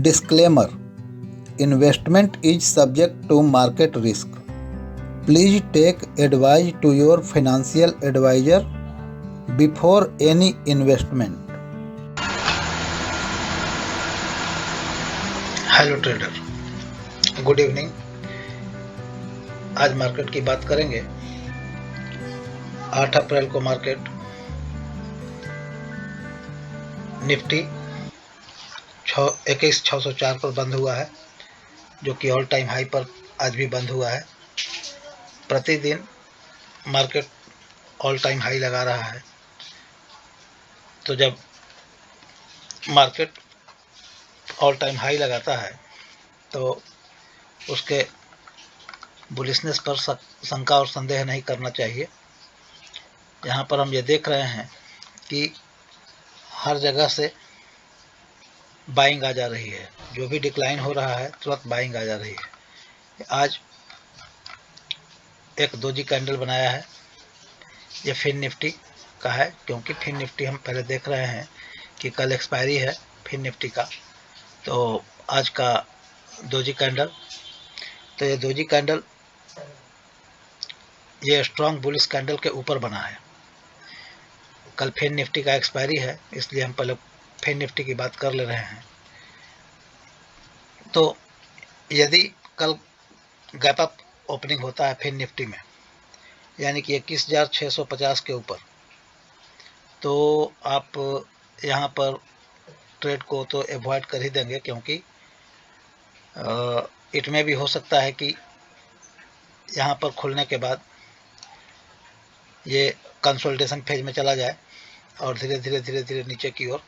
Disclaimer: Investment is subject to market risk. Please take advice to your financial advisor before any investment. Hello trader, good evening. आज market की बात करेंगे। 8 अप्रैल को market Nifty 21,604 पर बंद हुआ है, जो कि ऑल टाइम हाई पर आज भी बंद हुआ है। प्रतिदिन मार्केट ऑल टाइम हाई लगा रहा है। तो जब मार्केट ऑल टाइम हाई लगाता है तो उसके बुलिशनेस पर शंका और संदेह नहीं करना चाहिए। यहाँ पर हम ये देख रहे हैं कि हर जगह से बाइंग आ जा रही है। जो भी डिक्लाइन हो रहा है तुरंत बाइंग आ जा रही है। आज एक दोजी कैंडल बनाया है। ये फिन निफ्टी का है, क्योंकि फिन निफ्टी हम पहले देख रहे हैं कि कल एक्सपायरी है फिन निफ्टी का। तो आज का दोजी कैंडल, तो ये दोजी कैंडल ये स्ट्रॉन्ग बुलिश कैंडल के ऊपर बना है। कल फिन निफ्टी का एक्सपायरी है, इसलिए हम पहले फिन निफ्टी की बात कर ले रहे हैं। तो यदि कल गैप अप ओपनिंग होता है फिन निफ्टी में, यानी कि 21,650 के ऊपर, तो आप यहाँ पर ट्रेड को तो एवॉइड कर ही देंगे, क्योंकि इट में भी हो सकता है कि यहाँ पर खुलने के बाद ये कंसोलिडेशन फेज में चला जाए और धीरे धीरे नीचे की ओर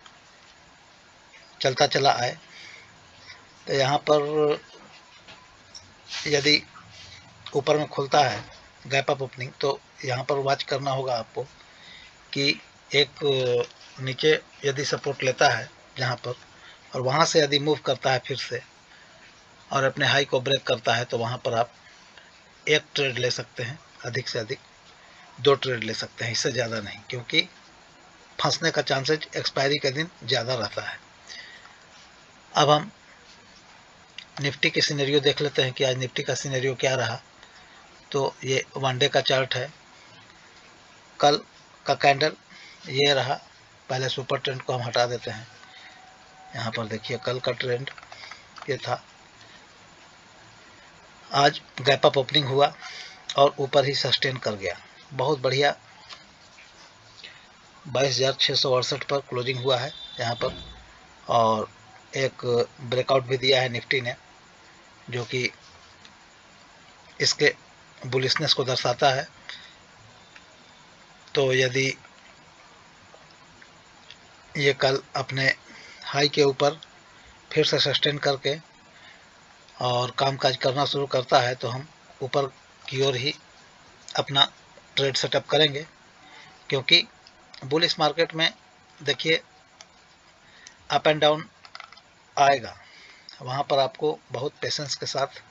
चलता चला आए। तो यहाँ पर यदि ऊपर में खुलता है गैप अप ओपनिंग, तो यहाँ पर वॉच करना होगा आपको कि एक नीचे यदि सपोर्ट लेता है जहाँ पर, और वहाँ से यदि मूव करता है फिर से और अपने हाई को ब्रेक करता है, तो वहाँ पर आप एक ट्रेड ले सकते हैं, अधिक से अधिक 2 ट्रेड ले सकते हैं, इससे ज़्यादा नहीं, क्योंकि फंसने का चांसेस एक्सपायरी के दिन ज़्यादा रहता है। अब हम निफ्टी की सिनेरियो देख लेते हैं कि आज निफ्टी का सिनेरियो क्या रहा। तो ये 1 डे का चार्ट है। कल का कैंडल ये रहा। पहले सुपर ट्रेंड को हम हटा देते हैं। यहाँ पर देखिए कल का ट्रेंड ये था। आज गैप अप ओपनिंग हुआ और ऊपर ही सस्टेन कर गया, बहुत बढ़िया। 22,668 पर क्लोजिंग हुआ है यहाँ पर, और एक ब्रेकआउट भी दिया है निफ्टी ने, जो कि इसके बुलिशनेस को दर्शाता है। तो यदि ये कल अपने हाई के ऊपर फिर से सस्टेन करके और कामकाज करना शुरू करता है, तो हम ऊपर की ओर ही अपना ट्रेड सेटअप करेंगे, क्योंकि बुलिश मार्केट में देखिए अप एंड डाउन आएगा। वहाँ पर आपको बहुत पेशेंस के साथ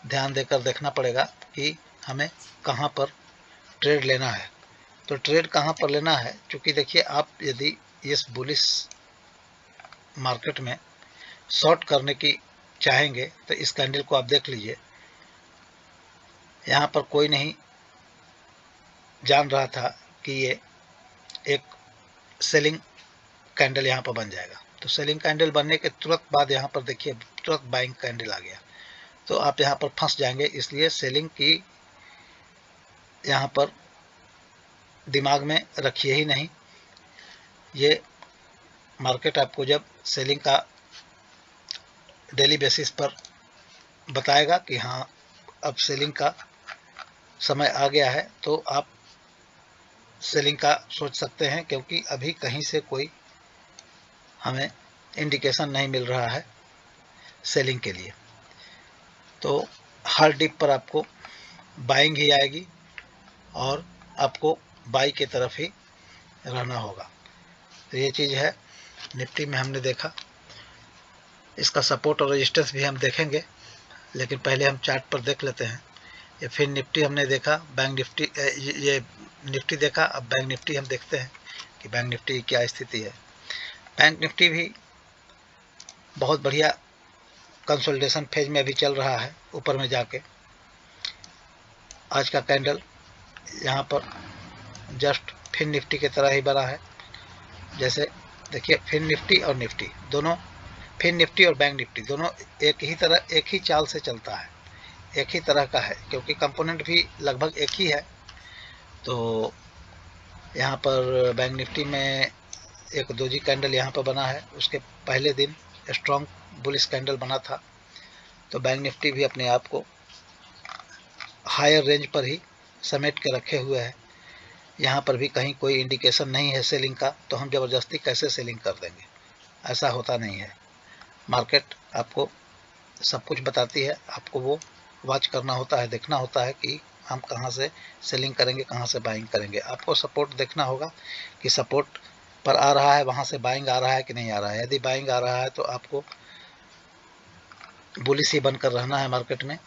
ध्यान देकर देखना पड़ेगा कि हमें कहाँ पर ट्रेड लेना है। तो ट्रेड कहाँ पर लेना है, क्योंकि देखिए आप यदि इस बुलिश मार्केट में शॉर्ट करने की चाहेंगे तो इस कैंडल को आप देख लीजिए। यहाँ पर कोई नहीं जान रहा था कि ये एक सेलिंग कैंडल यहाँ पर बन जाएगा। तो सेलिंग कैंडल बनने के तुरंत बाद यहाँ पर देखिए तुरंत बाइंग कैंडल आ गया, तो आप यहाँ पर फंस जाएंगे। इसलिए सेलिंग की यहाँ पर दिमाग में रखिए ही नहीं। ये मार्केट आपको जब सेलिंग का डेली बेसिस पर बताएगा कि हाँ अब सेलिंग का समय आ गया है, तो आप सेलिंग का सोच सकते हैं, क्योंकि अभी कहीं से कोई हमें इंडिकेशन नहीं मिल रहा है सेलिंग के लिए। तो हर डिप पर आपको बाइंग ही आएगी और आपको बाई की तरफ ही रहना होगा। तो ये चीज़ है निफ्टी में हमने देखा। इसका सपोर्ट और रेजिस्टेंस भी हम देखेंगे, लेकिन पहले हम चार्ट पर देख लेते हैं। ये फिर निफ्टी हमने देखा, बैंक निफ्टी, ये निफ्टी देखा। अब बैंक निफ्टी हम देखते हैं कि बैंक निफ्टी की क्या स्थिति है। बैंक निफ्टी भी बहुत बढ़िया कंसोलिडेशन फेज में अभी चल रहा है ऊपर में जाके। आज का कैंडल यहाँ पर जस्ट फिन निफ्टी की तरह ही बना है। जैसे देखिए फिन निफ्टी और निफ्टी दोनों, फिन निफ्टी और बैंक निफ्टी दोनों एक ही चाल से चलता है, एक ही तरह का है, क्योंकि कंपोनेंट भी लगभग एक ही है। तो यहाँ पर बैंक निफ्टी में एक दोजी कैंडल यहाँ पर बना है, उसके पहले दिन स्ट्रॉन्ग बुलिश कैंडल बना था। तो बैंक निफ्टी भी अपने आप को हायर रेंज पर ही समेट के रखे हुए है। यहाँ पर भी कहीं कोई इंडिकेशन नहीं है सेलिंग का, तो हम ज़बरदस्ती कैसे सेलिंग कर देंगे, ऐसा होता नहीं है। मार्केट आपको सब कुछ बताती है, आपको वो वॉच करना होता है, देखना होता है कि हम कहाँ से सेलिंग करेंगे, कहाँ से बाइंग करेंगे। आपको सपोर्ट देखना होगा कि सपोर्ट पर आ रहा है, वहाँ से बाइंग आ रहा है कि नहीं आ रहा है। यदि बाइंग आ रहा है तो आपको बुलिश ही बनकर रहना है मार्केट में,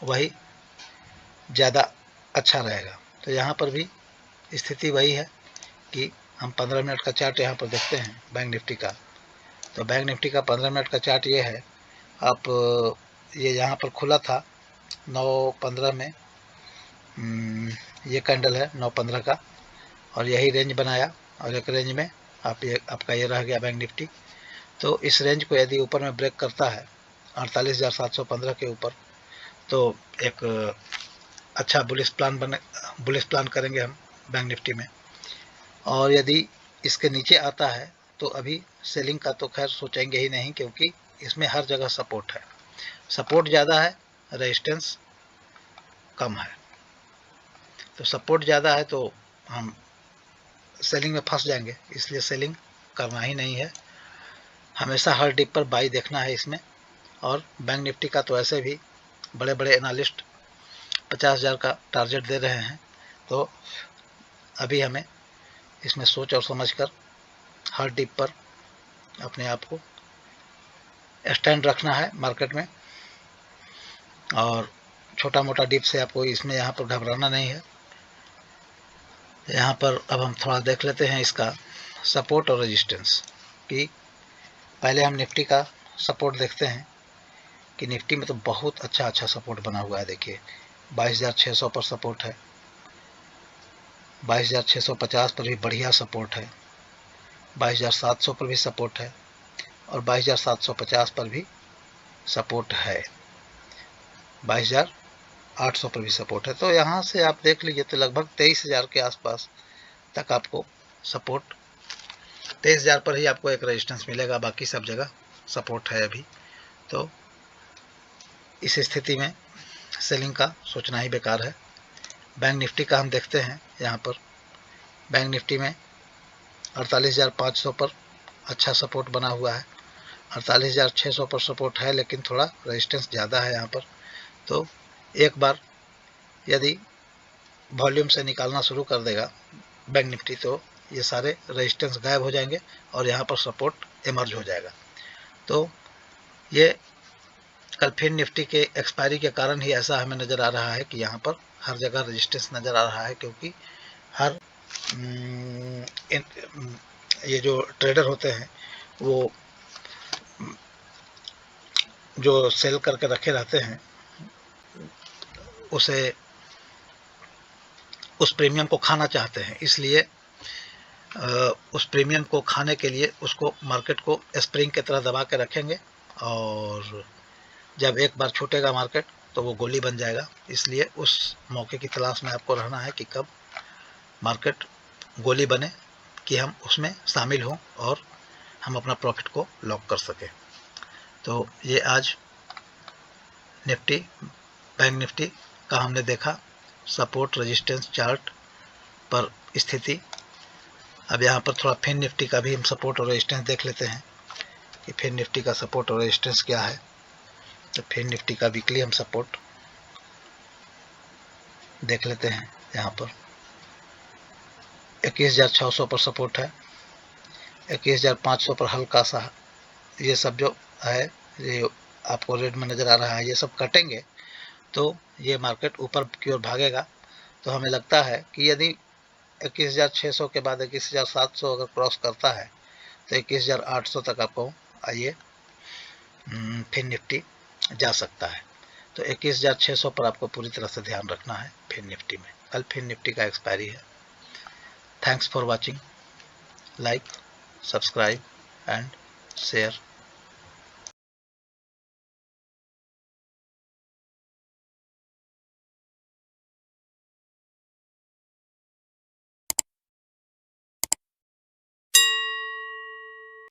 वही ज़्यादा अच्छा रहेगा। तो यहाँ पर भी स्थिति वही है कि हम 15 मिनट का चार्ट यहाँ पर देखते हैं बैंक निफ्टी का। तो बैंक निफ्टी का 15 मिनट का चार्ट ये है। आप ये यहाँ पर खुला था 9:15 में, ये कैंडल है 9:15 का, और यही रेंज बनाया, और एक रेंज में आपका ये रह गया बैंक निफ्टी। तो इस रेंज को यदि ऊपर में ब्रेक करता है 48,715 के ऊपर, तो एक अच्छा बुलिश प्लान करेंगे हम बैंक निफ्टी में। और यदि इसके नीचे आता है तो अभी सेलिंग का तो खैर सोचेंगे ही नहीं, क्योंकि इसमें हर जगह सपोर्ट है, सपोर्ट ज़्यादा है, रेजिस्टेंस कम है। तो सपोर्ट ज़्यादा है तो हम सेलिंग में फंस जाएंगे, इसलिए सेलिंग करना ही नहीं है। हमेशा हर डिप पर बाई देखना है इसमें। और बैंक निफ्टी का तो ऐसे भी बड़े बड़े एनालिस्ट 50,000 का टारगेट दे रहे हैं। तो अभी हमें इसमें सोच और समझ कर हर डिप पर अपने आप को स्टैंड रखना है मार्केट में, और छोटा मोटा डिप से आपको इसमें यहाँ पर घबराना नहीं है। यहाँ पर अब हम थोड़ा देख लेते हैं इसका सपोर्ट और रेजिस्टेंस, कि पहले हम निफ्टी का सपोर्ट देखते हैं कि निफ्टी में तो बहुत अच्छा सपोर्ट बना हुआ है। देखिए 22,600 पर सपोर्ट है, 22,650 पर भी बढ़िया सपोर्ट है, 22,700 पर भी सपोर्ट है, और 22,750 पर भी सपोर्ट है, 22,800 पर भी सपोर्ट है। तो यहाँ से आप देख लीजिए तो लगभग 23,000 के आसपास तक आपको सपोर्ट, 23,000 पर ही आपको एक रेजिस्टेंस मिलेगा, बाकी सब जगह सपोर्ट है अभी। तो इस स्थिति में सेलिंग का सोचना ही बेकार है। बैंक निफ्टी का हम देखते हैं, यहाँ पर बैंक निफ्टी में 48,500 पर अच्छा सपोर्ट बना हुआ है, 48,600 पर सपोर्ट है, लेकिन थोड़ा रेजिस्टेंस ज़्यादा है यहाँ पर। तो एक बार यदि वॉल्यूम से निकालना शुरू कर देगा बैंक निफ्टी, तो ये सारे रेजिस्टेंस गायब हो जाएंगे और यहाँ पर सपोर्ट इमर्ज हो जाएगा। तो ये कल फिर निफ्टी के एक्सपायरी के कारण ही ऐसा हमें नज़र आ रहा है कि यहाँ पर हर जगह रेजिस्टेंस नज़र आ रहा है, क्योंकि हर ये जो ट्रेडर होते हैं वो जो सेल करके रखे रहते हैं उसे उस प्रीमियम को खाना चाहते हैं, इसलिए उस प्रीमियम को खाने के लिए उसको मार्केट को स्प्रिंग की तरह दबा के रखेंगे, और जब एक बार छूटेगा मार्केट तो वो गोली बन जाएगा। इसलिए उस मौके की तलाश में आपको रहना है कि कब मार्केट गोली बने, कि हम उसमें शामिल हों और हम अपना प्रॉफिट को लॉक कर सकें। तो ये आज निफ्टी, बैंक निफ्टी का हमने देखा सपोर्ट रेजिस्टेंस चार्ट पर स्थिति। अब यहाँ पर थोड़ा फिन निफ्टी का भी हम सपोर्ट और रेजिस्टेंस देख लेते हैं कि फिन निफ्टी का सपोर्ट और रेजिस्टेंस क्या है। तो फिन निफ्टी का वीकली हम सपोर्ट देख लेते हैं। यहाँ पर 21,600 पर सपोर्ट है, 21,500 पर हल्का सा ये सब जो है, ये आपको रेड में नज़र आ रहा है, ये सब कटेंगे तो ये मार्केट ऊपर की ओर भागेगा। तो हमें लगता है कि यदि 21,600 के बाद 21,700 अगर क्रॉस करता है तो 21,800 तक आपको ये फिन निफ्टी जा सकता है। तो 21,600 पर आपको पूरी तरह से ध्यान रखना है फिन निफ्टी में। कल फिन निफ्टी का एक्सपायरी है। Thanks for watching. Like, subscribe and share